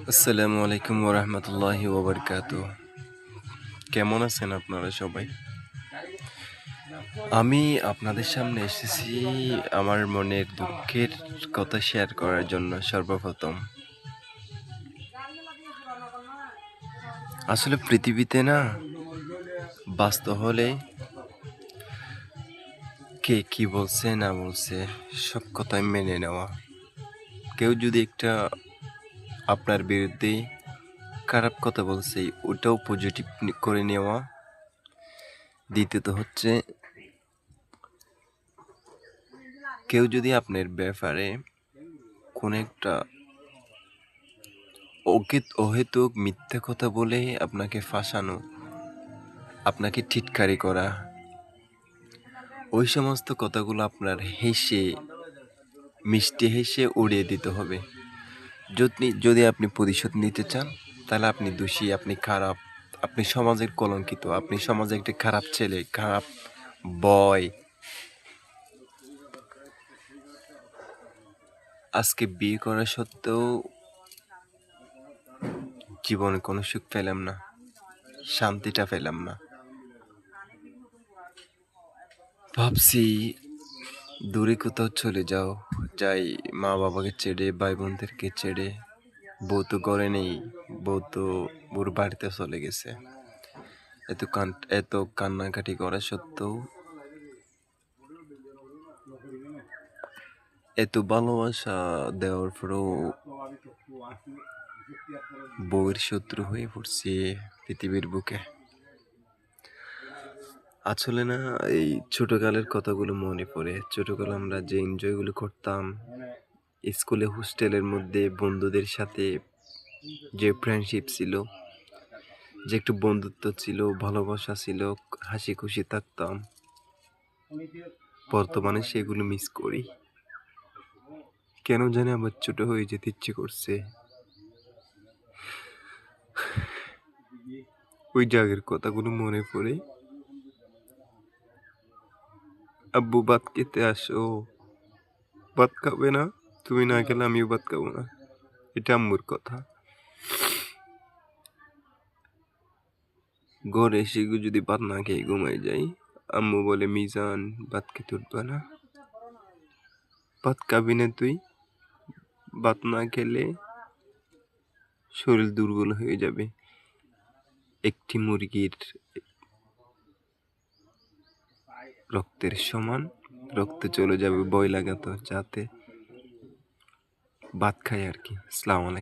আসসালামু আলাইকুম ওরহমতুল্লাহি ওবরকাতুহ। কেমন আছেন আপনারা সবাই? আমি আপনাদের সামনে এসেছি আমার মনের দুঃখের কথা শেয়ার করার জন্য। সর্বপ্রথম আসলে পৃথিবীতে না বাস্তব হলে কে কি বলছে না বলছে সব কথাই মেনে নেওয়া। কেউ যদি একটা আপনার বিরুদ্ধে খারাপ কথা বলছে ওটাও পজিটিভ করে নেওয়া। দ্বিতীয়ত হচ্ছে কেউ যদি আপনার ব্যাপারে কোন একটা অহেতুক মিথ্যে কথা বলে আপনাকে ফাঁসানো, আপনাকে টিটকারি করা, ওই সমস্ত কথাগুলো আপনার মিষ্টি হেসে উড়িয়ে দিতে হবে। যদি আপনি প্রতিশোধ নিতে চান তাহলে আপনি দোষী, আপনি খারাপ, আপনি সমাজের কলঙ্কিত, আপনি সমাজে একটি খারাপ ছেলে, খারাপ বয়। আজকে বিয়ে করা সত্ত্বেও জীবনে কোনো সুখ পেলাম না, শান্তিটা পেলাম না। ভাবছি দূরে কোথাও চলে যাই, মা বাবাকে ছেড়ে, ভাই বোনদেরকে ছেড়ে। বউ তো ঘরে নেই, বউ তো ওর বাড়িতে চলে গেছে। এত কান্নাকাটি করা সত্ত্বেও, এত ভালোবাসা দেওয়ার পরেও বউয়ের শত্রু হয়ে পড়ছি পৃথিবীর বুকে। আসলে না, এই ছোটকালের কথাগুলো মনে পড়ে। ছোটকালে আমরা যে এনজয়গুলো করতাম, স্কুলে হোস্টেলের মধ্যে বন্ধুদের সাথে যে ফ্রেন্ডশিপ ছিল, যে একটু বন্ধুত্ব ছিল, ভালোবাসা ছিল, হাসি খুশি থাকতাম, বর্তমানে সেগুলো মিস করি। কেন জানি আমার ছোট হয়ে যেতে ইচ্ছে করছে। ওই জায়গার কথাগুলো মনে পড়ে। আব্বু ভাত খেতে আসো, ভাত খাবে না? তুমি না খেলে আমিও ভাত খাবো না। এটা আম্মুর কথা। ঘরে এসে যদি ভাত না খেয়ে ঘুমাই যাই, আম্মু বলে, মিজান ভাত খেতে উঠবা না? ভাত খাবি না তুই? ভাত না খেলে শরীর দুর্বল হয়ে যাবে। একটি মুরগির রক্তের সমান রক্তে চলে যাবে, ভয় লাগাতো, যাতে ভাত খাই আর কি। আসসালামু আলাইকুম।